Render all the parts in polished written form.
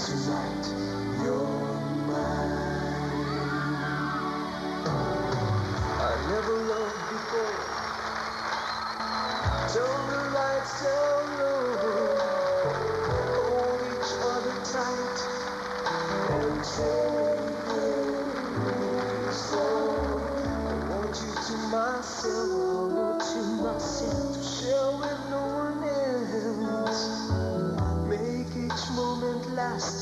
Tonight, you're mine. I never loved before. Turn the lights down low. Hold each other tight and take it slow. I want you to myself, to share with no one else. Make each moment last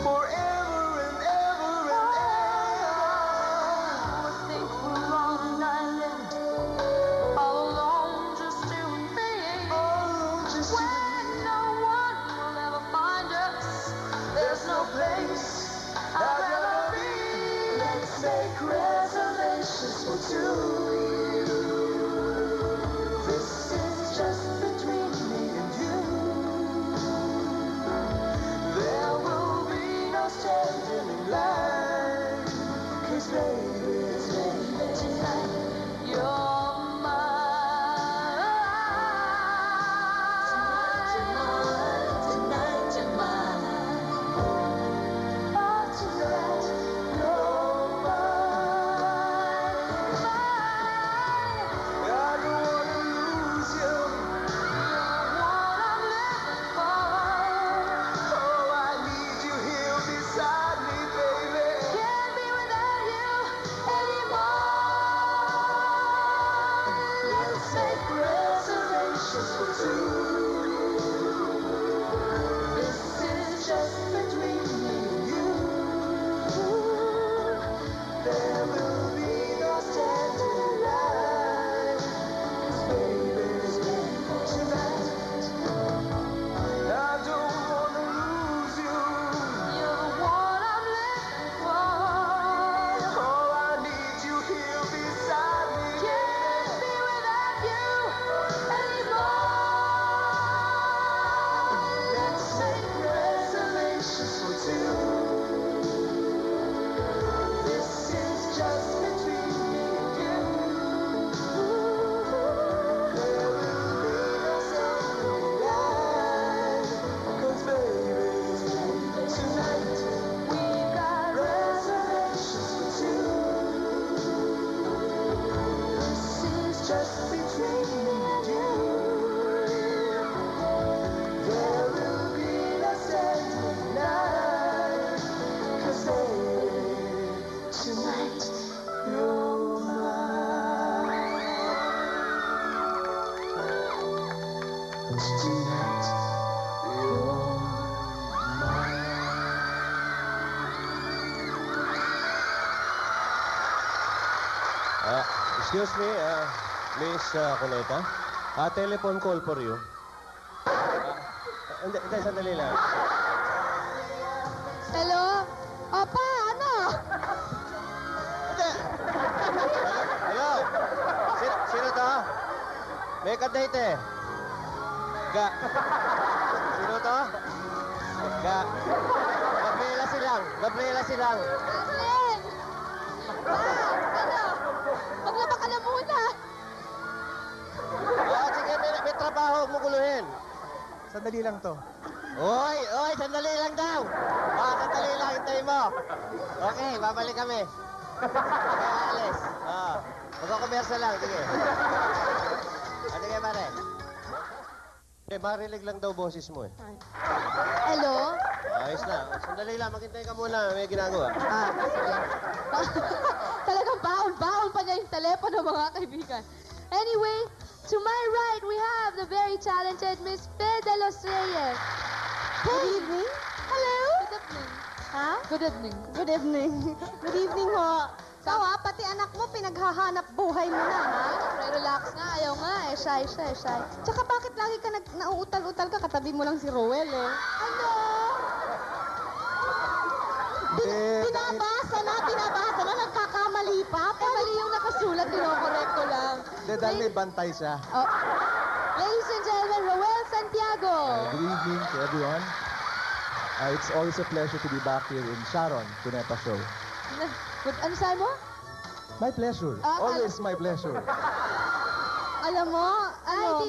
forever and ever and ever. I think we're wrong, darling. All alone, just you and me. When no one will ever find us, there's no place I'd rather be. Let's make reservations for two. This is just between me and you. There will be no standing in line. 'Cause baby, Tonight, you're mine. tonight you're mine. Oh, tonight you're mine. I don't wanna lose you. What I'm living for. Oh, I need you here beside me, baby. Can't be without you anymore. Let's make reservations for two. This is just between me and you. There will be no standing in line. 'Cause baby, tonight I don't wanna lose you. You're the one I'm living for. Oh, I need you here beside me. Can't be without you anymore. Let's make reservations for two. This is just between me and you. There will be no standing in line. 'Cause baby, tonight We've got reservations for two. This is just between me and you. There will be no standing in line. 'Cause baby, tonight you're mine. Tonight you're Excuse me, Miss Cuneta. Telephone call for you. Hindi, sandali lang. Hello? Opa, ano? Hindi. Hello? Sino to? May kadate eh. Sino to? Gabriela silang. Jocelyn! Ano? Maglaba ka na muna. Sige, may trabaho, huwag mo guluhin. Sandali lang to. Oy, sandali lang daw. Sandali lang, hintayin mo. Okay, babalik kami. Okay, alis. Magkakomersa lang, sige. Sige, pare. Marinig lang daw boses mo eh. Hello? Ayos na. Sandali lang, maghintay ka muna. May ginagawa. Sige. Talagang baon pa niya yung telepono, mga kaibigan. Anyway, to my right, we have the very talented Miss Fe de los Reyes. Good evening. Hello? Good evening. Ha? Good evening. Good evening. Good evening ho. Ikaw ha, pati anak mo pinaghahanap buhay mo na ha? Relax nga, ayaw nga eh. Shy. Tsaka bakit lagi ka nauutal-utal ka? Katabi mo lang si Rowel eh. Ano? Binabasa na, nagkakamali pa. Mali yung nakasulat, kinokorek ko lang. Hindi, dahil may bantay siya. Oh. Ladies and gentlemen, Roel Santiago. Good evening to everyone. It's always a pleasure to be back here in Sharon, Cuneta Show. Ano sabi mo? My pleasure. Always my pleasure. Alam mo,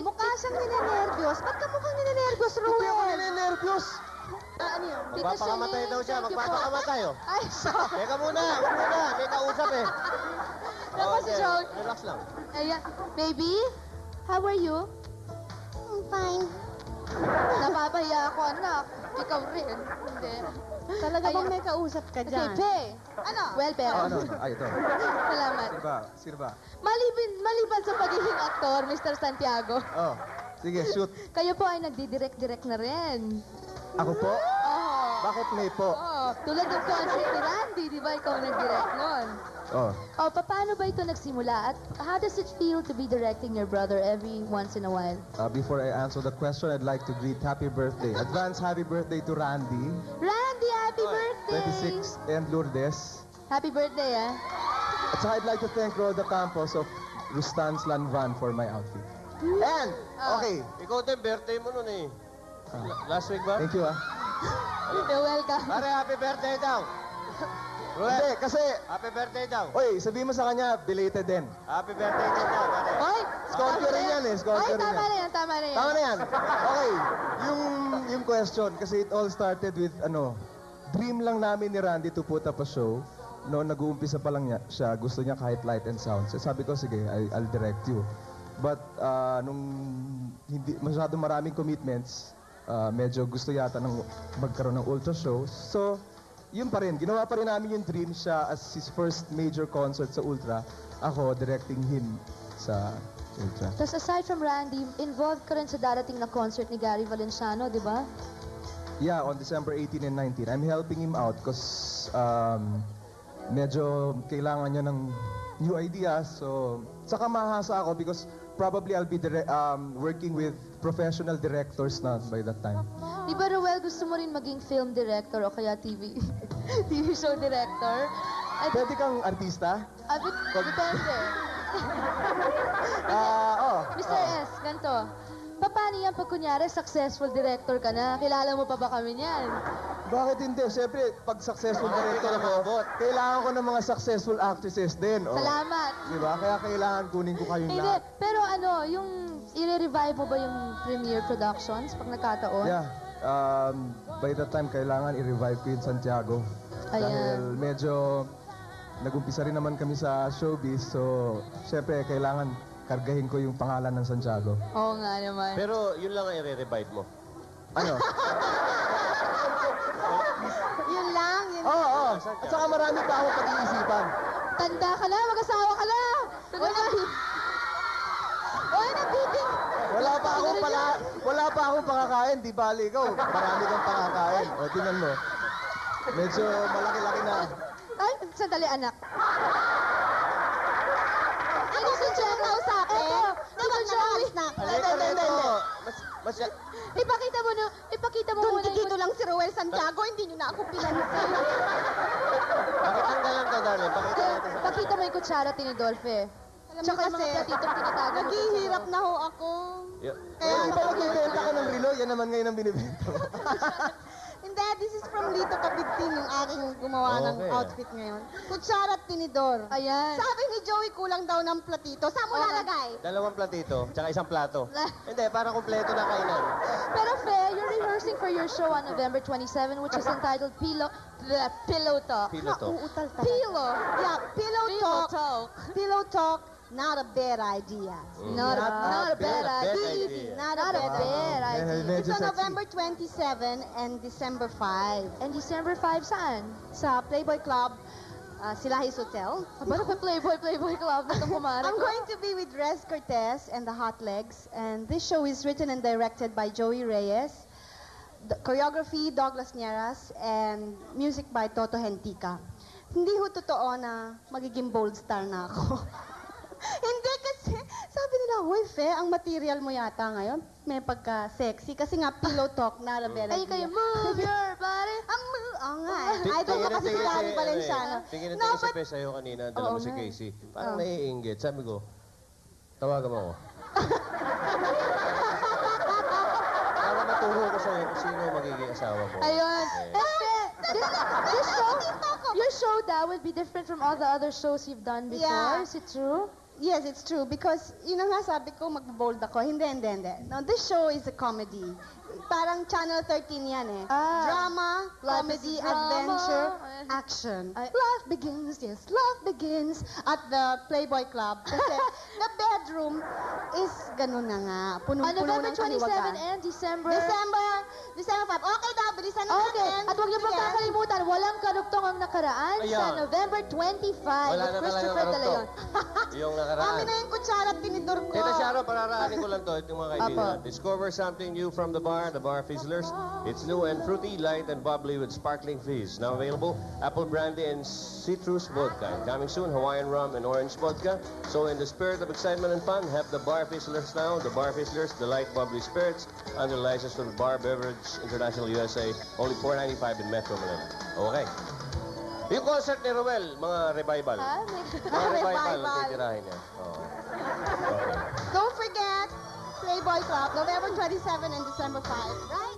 mukha siyang ninenervyos. Ba't ka mukhang ninenervyos, Hindi ako Rowel? ninenervyos. Ano yun? Magpapakamatay daw siya, Thank you po. magpapakamatay, oh. Ay, sorry. Teka muna, wag muna. May kausap eh. Naku, si okay. Joey. Relax lang. Ayan. Baby, how are you? I'm fine. Napapahiya ako, anak. Ikaw rin. Hindi. Talaga bang Ayan. may kausap ka Okay, dyan? Pe. Ano? Well, pero. Ano? Ay, ito. Salamat. Sino ba? Sino ba? Maliban sa pagiging aktor, Mr. Santiago, Oh, sige, shoot. kayo po ay nagdidirect-direct na rin. Ako po? Oo. Bakit may po? Oo. Tulad ng concert ni Randy, di ba ikaw nag-direct nun? Oh, Oh, paano ba ito nagsimula? At how does it feel to be directing your brother every once in a while? before I answer the question, I'd like to greet happy birthday. Advance happy birthday to Randy, Randy, happy birthday! 26, and Lourdes. Happy birthday, ah. At saka I'd like to thank Roda Campos of Rustan's Lanvan for my outfit. And, Ah. okay, ikaw din, birthday mo nun eh. Last week ba? Thank you, ah. You're welcome. Pare, happy birthday daw. Hindi, Ruel, kasi, happy birthday daw. oy, sabihin mo sa kanya, belated din. Happy birthday din daw, pare. Hoy! Scorpio rin yan eh, Scorpio Ay, rin tama yan. na yan, tama na yan. Tama na yan. Okay, yung question, kasi it all started with, dream lang namin ni Randy to put up a show. No, nag-uumpisa pa lang siya, gusto niya kahit light and sound. So sabi ko, sige, I'll direct you. But nung hindi masyado maraming commitments, medyo gusto yata ng magkaroon ng ultra show. So, yun pa rin. Ginawa pa rin namin yung dream siya as his first major concert sa Ultra. Ako, directing him sa Ultra. Tapos aside from Randy, involved ka rin sa darating na concert ni Gary Valenciano, di ba? Yeah, on December 18 and 19. I'm helping him out because medyo kailangan niya ng new ideas. So, saka mahasa ako because probably I'll be working with professional directors na by that time. Di ba, Roel, gusto mo rin maging film director o kaya TV show director? At, Pwede kang artista? depende. Mr. S, ganito. Paano yan pag kunyari successful director ka na? Kilala mo pa ba kami niyan? Bakit hindi? Siyempre, pag successful director ako, kailangan ko ng mga successful actresses din. Oh. Salamat. Di ba? Kaya kailangan kunin ko kayong Hindi, lahat. pero ano, yung i-revive mo ba yung premiere productions pag nagkataon? Yeah. By that time, kailangan i-revive ko yung Santiago. Ayan. Dahil medyo nag-umpisa rin naman kami sa showbiz. So, siyempre, kailangan kargahin ko yung pangalan ng Santiago. Oo nga naman. Pero yun lang ang i-revive mo. Ano? Yun lang, yun Oo, oo. At saka marami pa akong pag-iisipan. Tanda ka na, mag-asawa ka na. Oy, nagbiting. Wala pa akong pakakain, di bali ikaw. Marami kang pakakain. O, tingnan mo. Medyo malaki-laki na. Ay, sandali anak. Ano si Jen kausapin? Eto, Tawag na Joey. na. Halika rito. Ipakita mo Doon muna dito lang si Roel Santiago, hindi niyo na ako pinansin. Pakitanggal lang to, darling. Pakita natin sa Pakita mo yung kutsara, Tinidolfe. Alam Tsaka niyo yung mga kasi, platitong tinatago mo. naghihirap na ho ako. Yeah. Kaya Di ba nagbibenta ka ng relo? Yan naman ngayon ang binibenta mo. Hindi, this is from Lito Capitin, yung aking gumawa ng Okay. outfit ngayon. Kutsara at tinidor. Ayan. Sabi ni Joey, kulang daw ng platito. Saan mo Okay. lalagay? Dalawang platito, tsaka isang plato. Hindi, para kumpleto na kainan. Pero Fe, you're rehearsing for your show on November 27, which is entitled Pillow Talk. Pilo to. Nauutal talaga. Pillow. Yeah, pillow talk. Pillow talk, not a bad idea. Not a bad idea. idea. Not Not a bad idea. It's on November 27 and December 5 And December 5, saan? sa Playboy Club, Silahis Hotel. Aba, Playboy Club na itong kumare I'm ko. going to be with Rez Cortez and the Hot Legs, and this show is written and directed by Joey Reyes. The choreography, Douglas Nieras, and music by Toto Hentica. Hindi ho totoo na magiging bold star na ako. Hindi kasi, sabi nila, "Hoy, Fe, ang material mo yata ngayon, may pagka-sexy." Kasi nga, pillow talk, not a bad Ay, idea. kayo, move your body. Oo nga eh. Idol ko kasi si Gary Valenciano. Tingin No, na but tingin sa'yo kanina, Oo dala mo si nga. Casey. Parang Oo. naiinggit. Sabi ko, tawagan mo ako. Para maturo ko sa'yo kung sino ang magiging asawa mo. Ayun. Okay. And Fe, this show, your show daw will be different from all the other shows you've done before. Yeah. Is it true? Yes, it's true. Because, yun ang nga sabi ko, mag-bold ako. Hindi. Now, this show is a comedy. parang Channel 13 yan eh. Ah. Drama, Life comedy, is drama. adventure, action. Life begins, yes, love begins at the Playboy Club. Kasi the bedroom is ganun na nga. Punong-puno November ng 27 kaliwagan. and December... December 5. Okay daw, bilisan na Okay, natin. at huwag niyo pong Yes. kakalimutan, walang karugtong ang nakaraan sa Ayan. November 25 Wala with na Christopher talagang De Leon. Yung nakaraan. Amin na yung kutsara at tinidor ko. Tita Sharon, pararaanin ko lang to. Itong mga kaibigan. Apo. Discover something new from the bar Fizzlers. It's new and fruity, light and bubbly with sparkling fizz. Now available, apple brandy and citrus vodka. And coming soon, Hawaiian rum and orange vodka. So in the spirit of excitement and fun, have the Bar Fizzlers now. The Bar Fizzlers, the light bubbly spirits, under license from the Bar Beverage International USA. Only $4.95 in Metro Manila. Okay. Yung concert ni Romel, mga revival. Ah, Mga revival ang titirahin niya. Oo. Okay. Don't forget, Playboy Club, November 27 and December 5. Right?